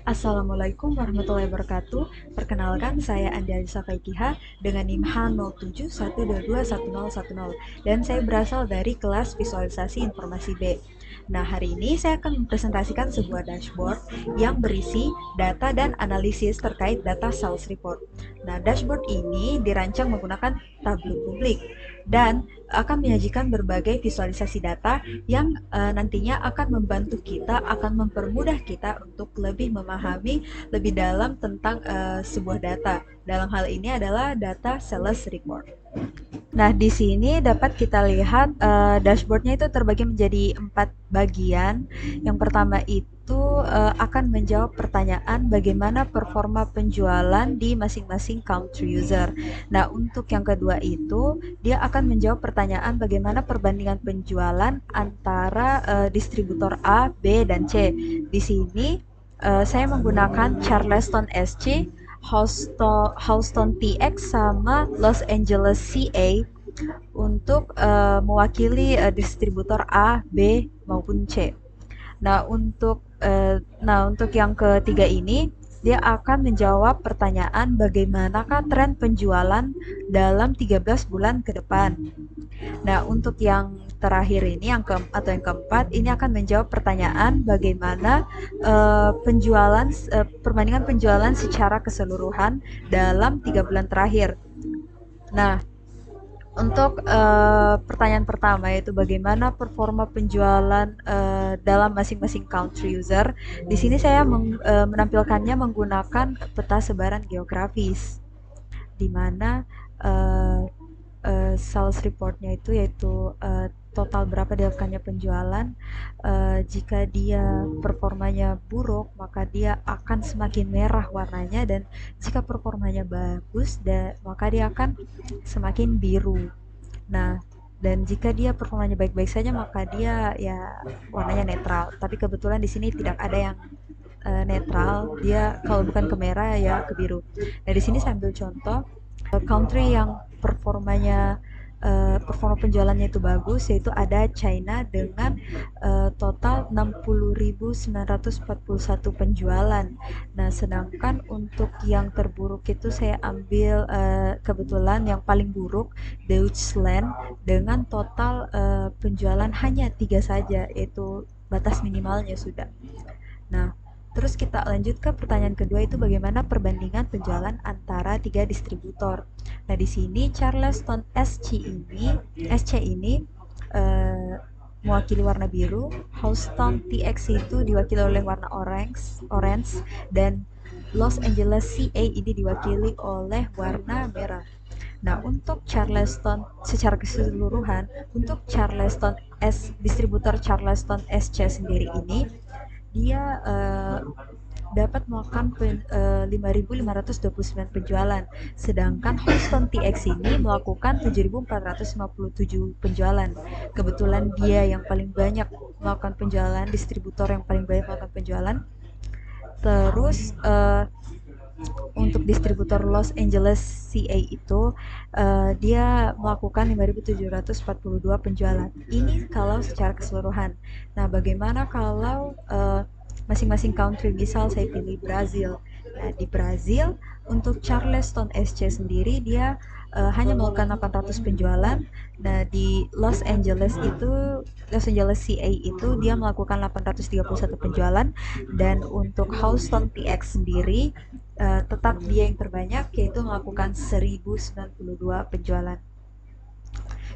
Assalamualaikum warahmatullahi wabarakatuh. Perkenalkan, saya Andi Alisa Kaikiha dengan NIM H0712211010 dan saya berasal dari kelas Visualisasi Informasi B. Nah, hari ini saya akan mempresentasikan sebuah dashboard yang berisi data dan analisis terkait data sales report. Nah, dashboard ini dirancang menggunakan tableau publik dan akan menyajikan berbagai visualisasi data yang nantinya akan membantu kita, akan mempermudah kita untuk lebih memahami lebih dalam tentang sebuah data. Dalam hal ini adalah data sales report. Nah, di sini dapat kita lihat dashboardnya itu terbagi menjadi 4 bagian. Yang pertama itu akan menjawab pertanyaan bagaimana performa penjualan di masing-masing country user. Nah, untuk yang kedua itu dia akan menjawab pertanyaan bagaimana perbandingan penjualan antara distributor A, B, dan C. Di sini saya menggunakan Charleston SC, Houston TX sama Los Angeles CA untuk mewakili distributor A, B maupun C. Nah, untuk yang ketiga ini dia akan menjawab pertanyaan bagaimanakah tren penjualan dalam 13 bulan ke depan. Nah, untuk yang terakhir ini atau yang keempat ini akan menjawab pertanyaan bagaimana perbandingan penjualan secara keseluruhan dalam 3 bulan terakhir. Nah, untuk pertanyaan pertama yaitu bagaimana performa penjualan dalam masing-masing country user. Di sini saya menampilkannya menggunakan peta sebaran geografis, di mana uh, sales reportnya itu yaitu total berapa dilakukannya penjualan. Jika dia performanya buruk, maka dia akan semakin merah warnanya, dan jika performanya bagus, maka dia akan semakin biru. Nah, dan jika dia performanya baik-baik saja, maka dia ya warnanya netral. Tapi kebetulan di sini tidak ada yang netral. Dia kalau bukan ke merah ya ke biru. Nah, di sini saya ambil contoh country yang performa penjualannya itu bagus, yaitu ada China dengan total 60.941 penjualan. Nah, sedangkan untuk yang terburuk itu saya ambil kebetulan yang paling buruk Deutschland dengan total penjualan hanya 3 saja, yaitu batas minimalnya sudah. Nah, terus kita lanjut ke pertanyaan kedua, itu bagaimana perbandingan penjualan antara 3 distributor. Nah, di sini Charleston SC ini eh, mewakili warna biru, Houston TX itu diwakili oleh warna orange, dan Los Angeles CA ini diwakili oleh warna merah. Nah, untuk Charleston secara keseluruhan, untuk distributor Charleston SC sendiri ini dia dapat melakukan 5.529 penjualan, sedangkan Houston TX ini melakukan 7.457 penjualan. Kebetulan dia yang paling banyak melakukan penjualan, distributor yang paling banyak melakukan penjualan. Terus untuk distributor Los Angeles CA itu dia melakukan 5.742 penjualan. Ini kalau secara keseluruhan. Nah, bagaimana kalau masing-masing country? Misal saya pilih Brazil. Nah, di Brazil untuk Charleston SC sendiri dia hanya melakukan 800 penjualan. Nah, di Los Angeles CA itu dia melakukan 831 penjualan, dan untuk Houston TX sendiri tetap dia yang terbanyak, yaitu melakukan 1092 penjualan.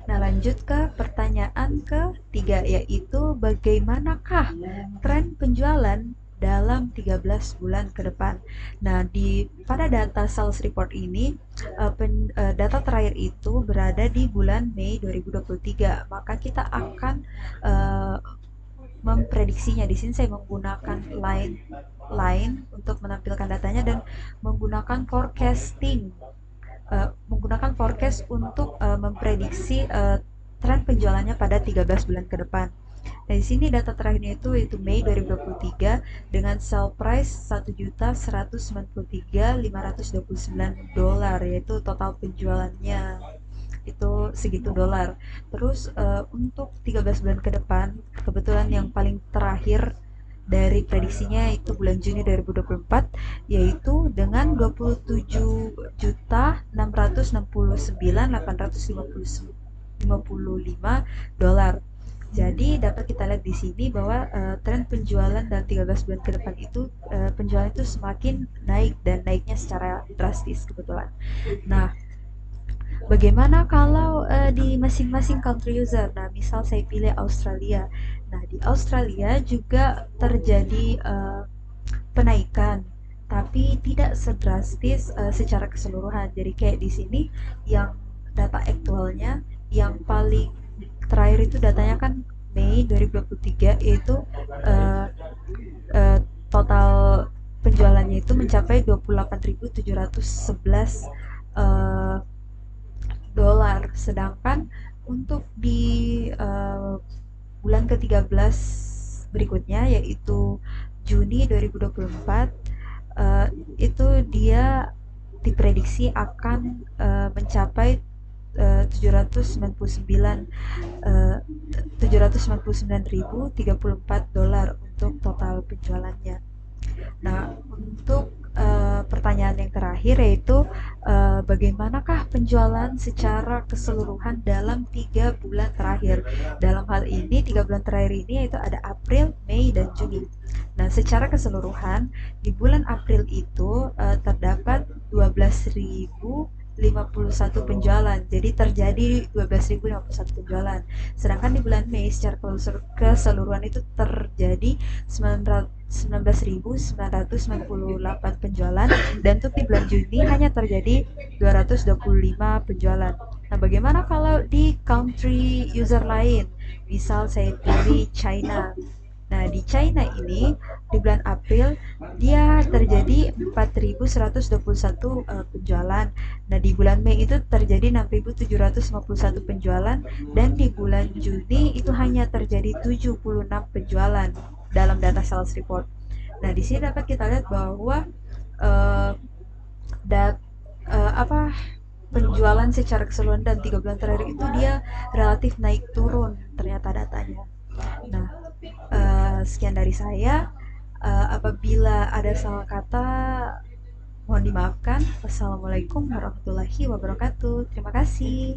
Nah, lanjut ke pertanyaan ketiga, yaitu bagaimanakah tren penjualan dalam 13 bulan ke depan. Nah, pada data sales report ini, data terakhir itu berada di bulan Mei 2023. Maka kita akan memprediksinya. Di sini saya menggunakan line untuk menampilkan datanya dan menggunakan forecast untuk memprediksi tren penjualannya pada 13 bulan ke depan. Nah, di sini data terakhirnya itu Mei 2023 dengan sell price $1.193.529, yaitu total penjualannya itu segitu dolar. Terus untuk 13 bulan ke depan, kebetulan yang paling terakhir dari prediksinya itu bulan Juni 2024, yaitu dengan 27.669.855 dolar. Jadi dapat kita lihat di sini bahwa tren penjualan dalam 13 bulan ke depan itu, penjualan itu semakin naik dan naiknya secara drastis kebetulan. Nah, bagaimana kalau di masing-masing country user? Nah, misal saya pilih Australia. Nah, di Australia juga terjadi penaikan, tapi tidak sedrastis secara keseluruhan. Jadi kayak di sini yang data aktualnya yang paling terakhir itu datanya kan Mei 2023, yaitu uh, uh, total penjualannya itu mencapai 28.711 uh, dolar. Sedangkan untuk di bulan ke-13 berikutnya, yaitu Juni 2024, itu dia diprediksi akan mencapai 799 eh, 799.034 dolar untuk total penjualannya. Nah, untuk pertanyaan yang terakhir yaitu bagaimanakah penjualan secara keseluruhan dalam 3 bulan terakhir? Dalam hal ini 3 bulan terakhir ini yaitu ada April, Mei, dan Juni. Nah, secara keseluruhan di bulan April itu terdapat 12.051 penjualan. Jadi terjadi 12.051 penjualan. Sedangkan di bulan Mei secara keseluruhan itu terjadi 19.998 penjualan, dan untuk di bulan Juni hanya terjadi 225 penjualan. Nah, bagaimana kalau di country user lain? Misal saya pilih China. Nah, di China ini di bulan April dia terjadi 4.121 penjualan. Nah, di bulan Mei itu terjadi 6.751 penjualan, dan di bulan Juni itu hanya terjadi 76 penjualan dalam data sales report. Nah, di sini dapat kita lihat bahwa uh, dat, apa penjualan secara keseluruhan dan 3 bulan terakhir itu dia relatif naik turun ternyata datanya. Nah, sekian dari saya. Apabila ada salah kata, mohon dimaafkan. Wassalamualaikum warahmatullahi wabarakatuh. Terima kasih.